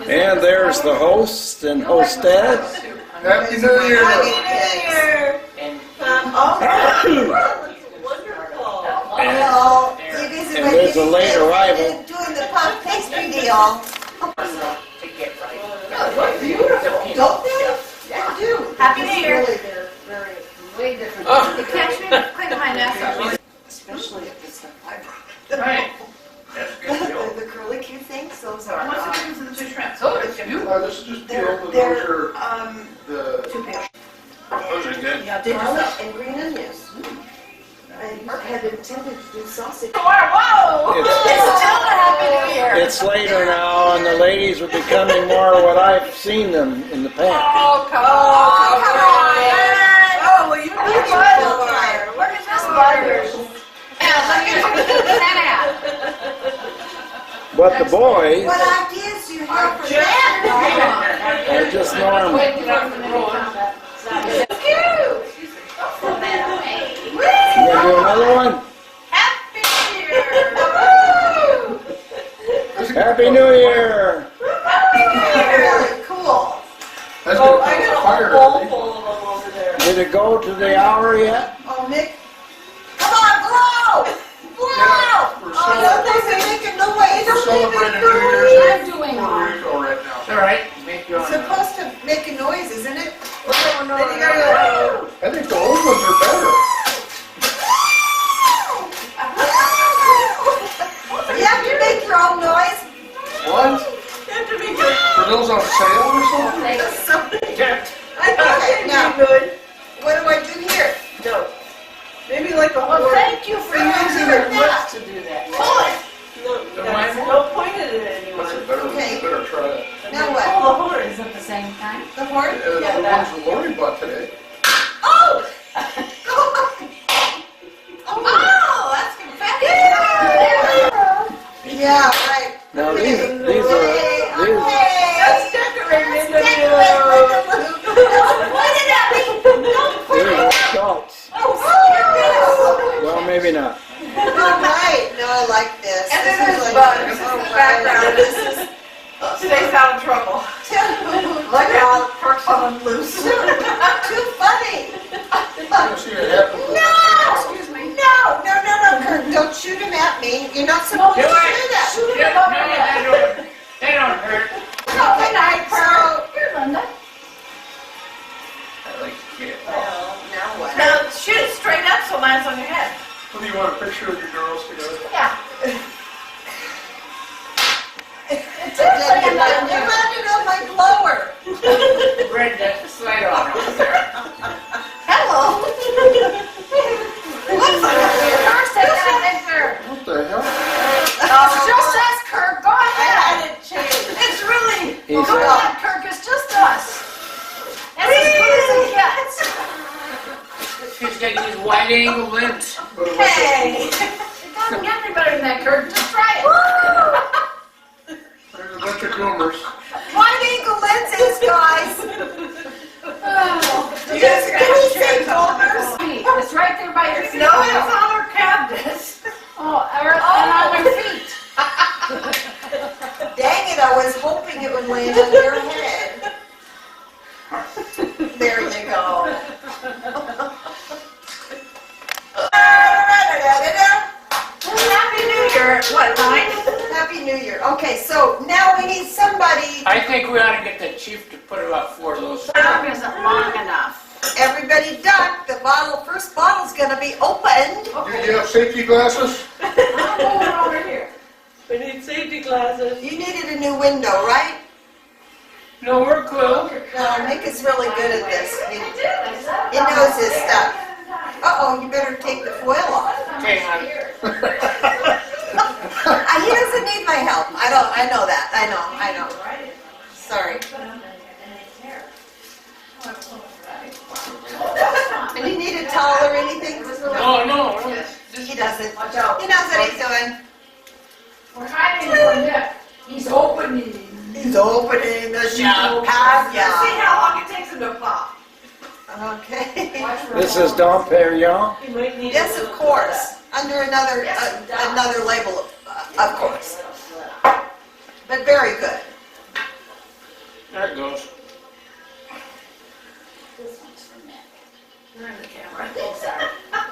And there's the host and hostess. Happy New Year! Happy New Year! Wonderful. Well, you guys are And there's a late arrival. doing the puff pastry deal. What beautiful. Don't they? They do. Happy New Year. Really, they're very, way different. You catch me clean my mess up. Especially if it's the fiber. Right. That's good. The curly Q things, those What's the are, difference in the two shrimps? Oh, it's beautiful. This is just they're, peeled, and those they're, are the, two pairs. Those are good. Yeah, Garlic and green onions. I had intended to do sausage. Whoa! It's still a Happy New Year. It's later now, and the ladies are becoming more what I've seen them in the past. Oh, come on. Oh, well, you need butter. Look at this butter. Yeah, look at that. But the boys What ideas do you have for that? are just normal. You gonna do another one? Happy New Year. Happy New Year! Really cool. that's gonna cause a fire, I think. full of them over there. Did it go to the hour yet? Oh, Mick, come on, blow! Blow! We're Oh, no, they're making no way. We're celebrating New Year's I'm in doing Puerto Rico right now. All right, make your It's own. supposed to make a noise, isn't it? No. I think the old ones are better. You have to make your own noise. What? You have to be good. Are those on sale or something? Okay, now, what do I do here? No. Maybe like a Well, horse. thank you for using your lips to do that. Pull it. Don't point it at anyone. That's a better, Okay. better try it. Now Pull what? the horse at the same time. The horn? The ones that Lori bought today. Oh! Oh, that's confetti. Yeah, right. Now these are That's decorating the Don't point it at me. Don't point it. adults. Oh, Well, maybe not. all right. No, I like this. And then This is there's like- bugs in the oh, background. This is Stays out of trouble. Look out, for someone loose. too funny. I see it happen. No! Excuse me. No, Kurt, don't shoot him at me. You're not supposed to do that. Shoot him No, up. they don't hurt. Good night, Kurt. Here, Linda. I like to get it. Well, now what? Now shoot it straight up so it lands on your head. What do you want, a picture of your girls together? Yeah. You landed on my blower. Brenda, slide on over there. Hello. What's Kurt, take that picture. What the hell? It's just us, Kirk. Go ahead. I had it changed. It's really. He Go said- ahead, Kirk. It's just us. It's as good as it gets. She's got these wide angle lens. Hey. It doesn't get any better than that, Kirk. Just try it. There's a bunch of groomers. Wide angle lenses, guys. You guys can you say Goldberg's? It's right there by your feet. No, it's on our cabinet. Oh, and on my feet. Dang it, I was hoping it would land on your head. There you go. Happy New Year. What, 9? Happy New Year. Okay, so now we need somebody. I think we ought to get the chief to put about 4 of those. Arm isn't long enough. Everybody duck. The first bottle's gonna be opened. Do you have safety glasses? I'm going over here. We need safety glasses. You needed a new window, right? No, we're cool. No, Nick is really good at this. I did. He knows his stuff. Uh-oh, you better take the foil off. Okay, honey. He doesn't need my help. I know that. I know. Sorry. And you need a towel or anything? No, He doesn't. He knows what he's doing. We're hiding from Nick. He's opening. He's opening the See champagne. how long it takes him to pop. Okay. Watch for This a is Dom Perignon. You might need Yes, a of little course. Under another Yes, it does. another label, of course. But very good. There it goes. This one's for Nick. You're in the camera. Oh, sorry.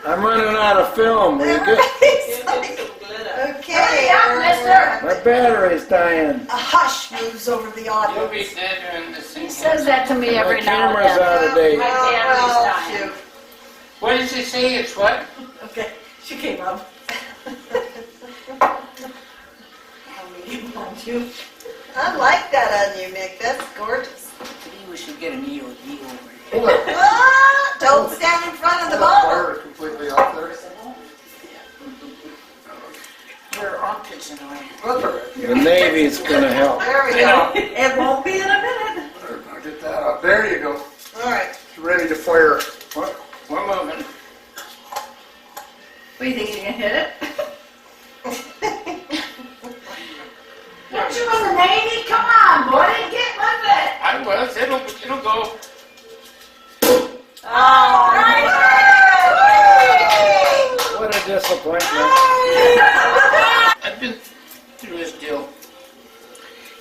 I'm running out of film. Will you get, Give him some glitter. Okay. Hurry up, mister. my battery's dying. A hush moves over the You'll be audience. dead in this thing. He says that to me My every now and camera's then. out of date. My battery's dying. shoot. What does it say? It's what? Okay, she came up. I like that on you, Nick. That's gorgeous. Maybe we should get an EOD over here. Hold on. Ah, don't stand in front of the bottle. Wire completely off there. Your armpits in the way. That's all right. The Navy's gonna help. There we go. It won't be in a minute. I'll get that out. There you go. All right. It's ready to fire. We're moving. What do you think, you gonna hit it? Weren't you in the Navy? Come on, buddy, get with it. I was. It'll go. All right. What a disappointment. I've been through this deal.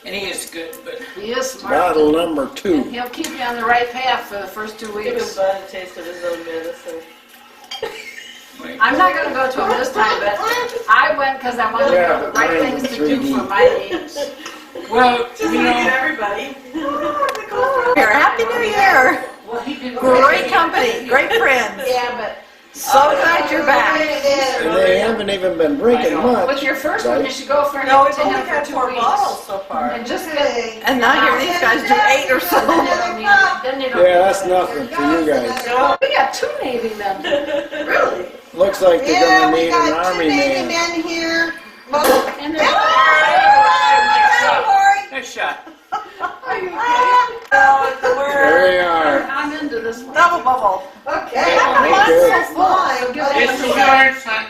And he is good, but He is smart. Bottle number And 2. he'll keep you on the right path for the first 2 Give him weeks. Bud a taste of his own medicine. I'm not gonna go to him this time, but I went because I wanted Yeah, the but right mine things was to do 3D. for my age. well, Just you look at know. everybody. Here, Happy New Year. Well, he did. Great company, great friends. Yeah, but So glad you're back. And they haven't even been drinking with much. your first one, you should go for No, to we've only him for had 2 4 weeks. bottles so far. And just get. And now here these guys do 8 or so. Then you don't. Yeah, that's nothing for you guys. No. We got 2 Navy men. Really? Looks like they're Yeah, gonna we need an got 2 army Navy man. men here. And they're. Nice shot. Are you okay? Oh, it's the word. There you are. I'm into this one. Double bubble. Okay. Thank you. That's fine. It's the word, son.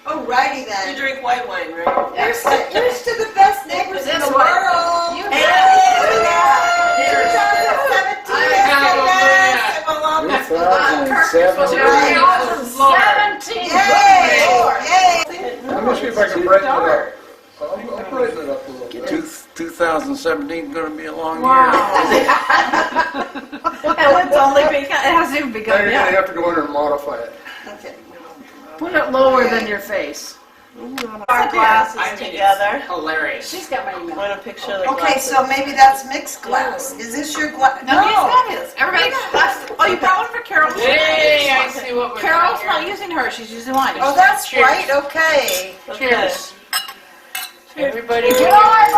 Alrighty You then. drink white wine, right? Here's to the best neighbors in This the one. world. You Hey, Seventeen. 17. Yay! Let me see if I can brighten it up. I'll brighten it up a little bit. 2017 is gonna be a long Wow. And it's only begun, it hasn't even Now begun you're yet. gonna have to go in and modify it. Okay. Put it lower than your face. Our glasses I think together. it's hilarious. She's got my email. Want a picture of the Okay, glasses? so maybe that's mixed glass. Is this your glass? No, he's got his. Everybody got glasses. Oh, you brought one for Carol. Hey, I see what we're Carol's doing not here. using hers. She's using mine. Oh, that's Cheers. right, okay. Okay. Cheers. Everybody. You know, I